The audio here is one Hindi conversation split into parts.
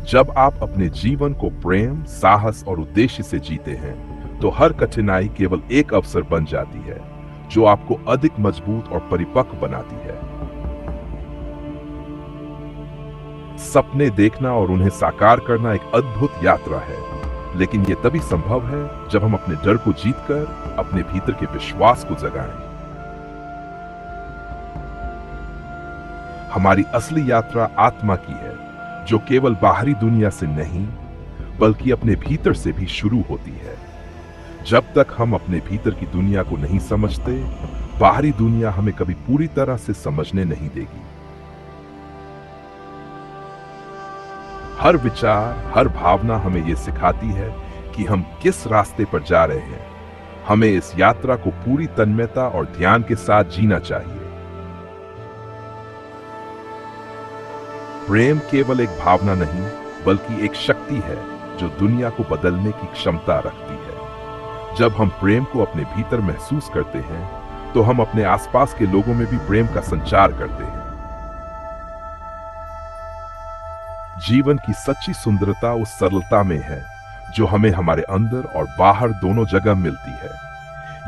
जब आप अपने जीवन को प्रेम, साहस और उद्देश्य से जीते हैं, तो हर कठिनाई केवल एक अवसर बन जाती है जो आपको अधिक मजबूत और परिपक्व बनाती है। सपने देखना और उन्हें साकार करना एक अद्भुत यात्रा है, लेकिन यह तभी संभव है जब हम अपने डर को जीतकर अपने भीतर के विश्वास को जगाएं। हमारी असली यात्रा आत्मा की है, जो केवल बाहरी दुनिया से नहीं बल्कि अपने भीतर से भी शुरू होती है। जब तक हम अपने भीतर की दुनिया को नहीं समझते, बाहरी दुनिया हमें कभी पूरी तरह से समझने नहीं देगी। हर विचार, हर भावना हमें यह सिखाती है कि हम किस रास्ते पर जा रहे हैं। हमें इस यात्रा को पूरी तन्मयता और ध्यान के साथ जीना चाहिए। प्रेम केवल एक भावना नहीं, बल्कि एक शक्ति है जो दुनिया को बदलने की क्षमता रखती है। जब हम प्रेम को अपने भीतर महसूस करते हैं, तो हम अपने आसपास के लोगों में भी प्रेम का संचार करते हैं। जीवन की सच्ची सुंदरता उस सरलता में है जो हमें हमारे अंदर और बाहर दोनों जगह मिलती है।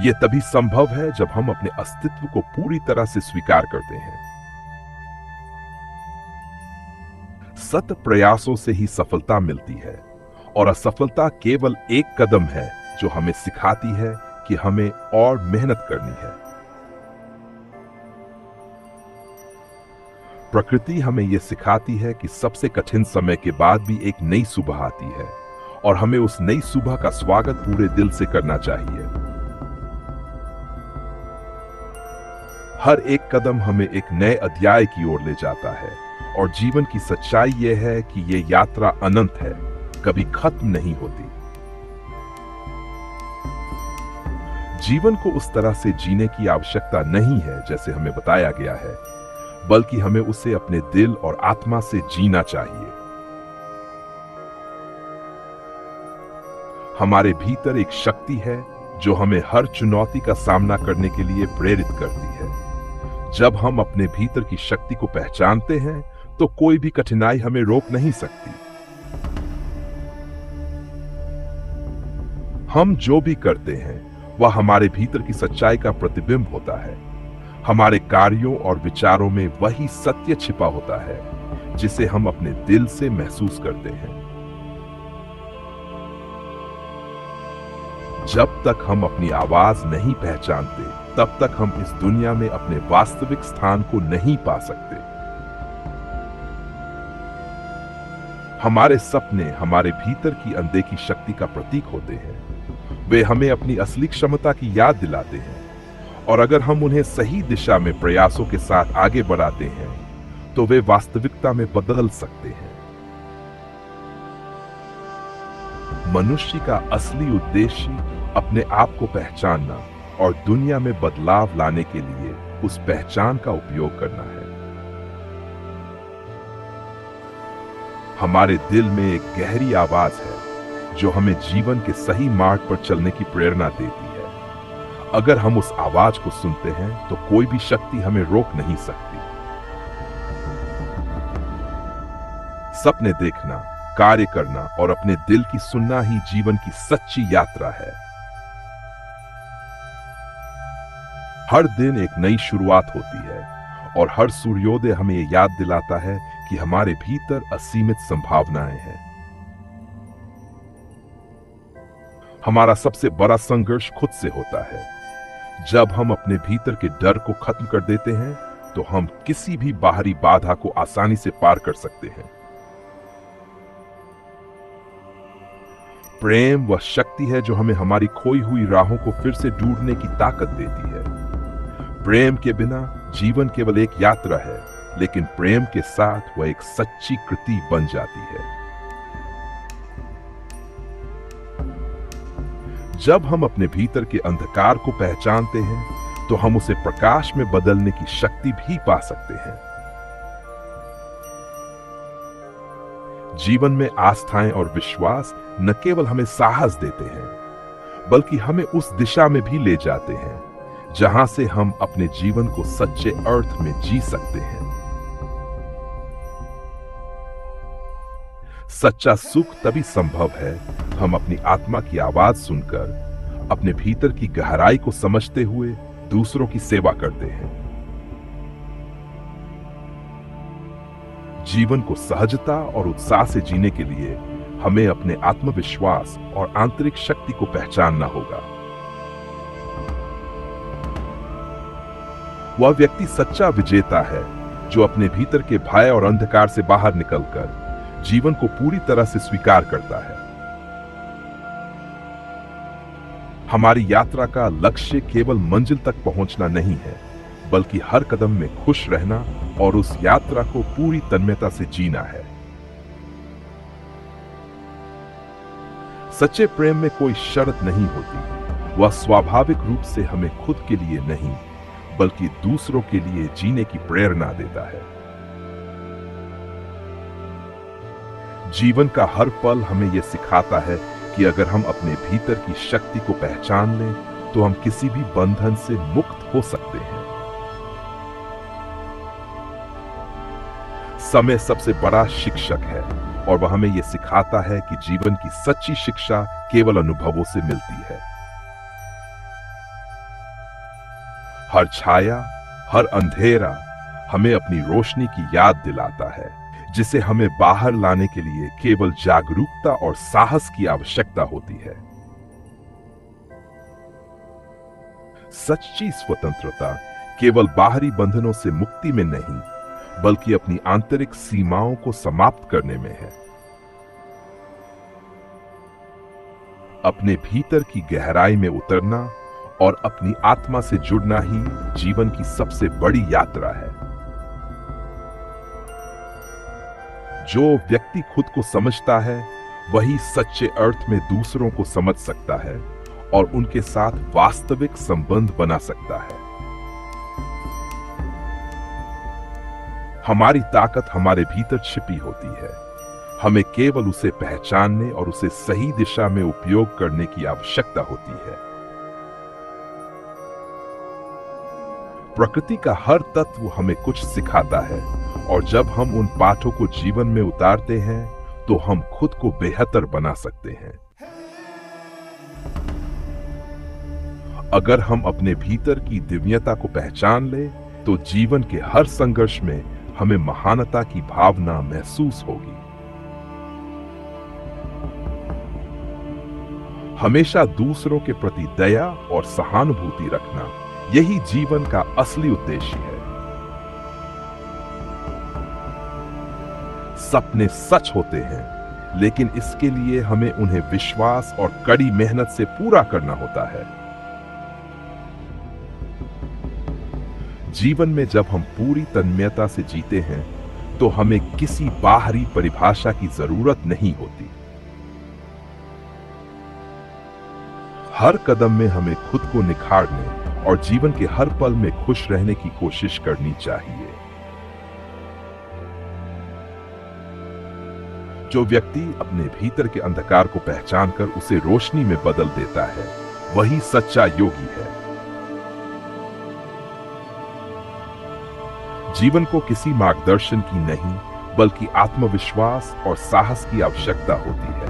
यह तभी संभव है जब हम अपने अस्तित्व को पूरी तरह से स्वीकार करते हैं। सतत प्रयासों से ही सफलता मिलती है, और असफलता केवल एक कदम है जो हमें सिखाती है कि हमें और मेहनत करनी है। प्रकृति हमें यह सिखाती है कि सबसे कठिन समय के बाद भी एक नई सुबह आती है, और हमें उस नई सुबह का स्वागत पूरे दिल से करना चाहिए। हर एक कदम हमें एक नए अध्याय की ओर ले जाता है, और जीवन की सच्चाई यह है कि यह यात्रा अनंत है, कभी खत्म नहीं होती। जीवन को उस तरह से जीने की आवश्यकता नहीं है जैसे हमें बताया गया है, बल्कि हमें उसे अपने दिल और आत्मा से जीना चाहिए। हमारे भीतर एक शक्ति है जो हमें हर चुनौती का सामना करने के लिए प्रेरित करती है। जब हम अपने भीतर की शक्ति को पहचानते हैं, तो कोई भी कठिनाई हमें रोक नहीं सकती। हम जो भी करते हैं वह हमारे भीतर की सच्चाई का प्रतिबिंब होता है। हमारे कार्यों और विचारों में वही सत्य छिपा होता है जिसे हम अपने दिल से महसूस करते हैं। जब तक हम अपनी आवाज नहीं पहचानते, तब तक हम इस दुनिया में अपने वास्तविक स्थान को नहीं पा सकते। हमारे सपने हमारे भीतर की अनदेखी शक्ति का प्रतीक होते हैं। वे हमें अपनी असली क्षमता की याद दिलाते हैं, और अगर हम उन्हें सही दिशा में प्रयासों के साथ आगे बढ़ाते हैं, तो वे वास्तविकता में बदल सकते हैं। मनुष्य का असली उद्देश्य अपने आप को पहचानना और दुनिया में बदलाव लाने के लिए उस पहचान का उपयोग करना है। हमारे दिल में एक गहरी आवाज है जो हमें जीवन के सही मार्ग पर चलने की प्रेरणा देती है। अगर हम उस आवाज को सुनते हैं, तो कोई भी शक्ति हमें रोक नहीं सकती। सपने देखना, कार्य करना और अपने दिल की सुनना ही जीवन की सच्ची यात्रा है। हर दिन एक नई शुरुआत होती है, और हर सूर्योदय हमें यह याद दिलाता है कि हमारे भीतर असीमित संभावनाएं हैं। हमारा सबसे बड़ा संघर्ष खुद से होता है। जब हम अपने भीतर के डर को खत्म कर देते हैं, तो हम किसी भी बाहरी बाधा को आसानी से पार कर सकते हैं। प्रेम वह शक्ति है जो हमें हमारी खोई हुई राहों को फिर से ढूंढने की ताकत देती है। प्रेम के बिना जीवन केवल एक यात्रा है, लेकिन प्रेम के साथ वह एक सच्ची कृति बन जाती है। जब हम अपने भीतर के अंधकार को पहचानते हैं, तो हम उसे प्रकाश में बदलने की शक्ति भी पा सकते हैं। जीवन में आस्थाएं और विश्वास न केवल हमें साहस देते हैं, बल्कि हमें उस दिशा में भी ले जाते हैं जहां से हम अपने जीवन को सच्चे अर्थ में जी सकते हैं। सच्चा सुख तभी संभव है हम अपनी आत्मा की आवाज सुनकर, अपने भीतर की गहराई को समझते हुए दूसरों की सेवा करते हैं। जीवन को सहजता और उत्साह से जीने के लिए हमें अपने आत्मविश्वास और आंतरिक शक्ति को पहचानना होगा। वह व्यक्ति सच्चा विजेता है जो अपने भीतर के भय और अंधकार से बाहर निकलकर जीवन को पूरी तरह से स्वीकार करता है। हमारी यात्रा का लक्ष्य केवल मंजिल तक पहुंचना नहीं है, बल्कि हर कदम में खुश रहना और उस यात्रा को पूरी तन्मयता से जीना है। सच्चे प्रेम में कोई शर्त नहीं होती। वह स्वाभाविक रूप से हमें खुद के लिए नहीं, बल्कि दूसरों के लिए जीने की प्रेरणा देता है। जीवन का हर पल हमें यह सिखाता है कि अगर हम अपने भीतर की शक्ति को पहचान लें, तो हम किसी भी बंधन से मुक्त हो सकते हैं। समय सबसे बड़ा शिक्षक है और वह हमें यह सिखाता है कि जीवन की सच्ची शिक्षा केवल अनुभवों से मिलती है। हर छाया, हर अंधेरा हमें अपनी रोशनी की याद दिलाता है, जिसे हमें बाहर लाने के लिए केवल जागरूकता और साहस की आवश्यकता होती है। सच्ची स्वतंत्रता केवल बाहरी बंधनों से मुक्ति में नहीं, बल्कि अपनी आंतरिक सीमाओं को समाप्त करने में है। अपने भीतर की गहराई में उतरना और अपनी आत्मा से जुड़ना ही जीवन की सबसे बड़ी यात्रा है। जो व्यक्ति खुद को समझता है, वही सच्चे अर्थ में दूसरों को समझ सकता है और उनके साथ वास्तविक संबंध बना सकता है। हमारी ताकत हमारे भीतर छिपी होती है। हमें केवल उसे पहचानने और उसे सही दिशा में उपयोग करने की आवश्यकता होती है। प्रकृति का हर तत्व हमें कुछ सिखाता है, और जब हम उन पाठों को जीवन में उतारते हैं, तो हम खुद को बेहतर बना सकते हैं। अगर हम अपने भीतर की दिव्यता को पहचान ले, तो जीवन के हर संघर्ष में हमें महानता की भावना महसूस होगी। हमेशा दूसरों के प्रति दया और सहानुभूति रखना, यही जीवन का असली उद्देश्य है। सपने सच होते हैं, लेकिन इसके लिए हमें उन्हें विश्वास और कड़ी मेहनत से पूरा करना होता है। जीवन में जब हम पूरी तन्मयता से जीते हैं, तो हमें किसी बाहरी परिभाषा की जरूरत नहीं होती। हर कदम में हमें खुद को निखारने और जीवन के हर पल में खुश रहने की कोशिश करनी चाहिए। जो व्यक्ति अपने भीतर के अंधकार को पहचानकर उसे रोशनी में बदल देता है, वही सच्चा योगी है। जीवन को किसी मार्गदर्शन की नहीं, बल्कि आत्मविश्वास और साहस की आवश्यकता होती है।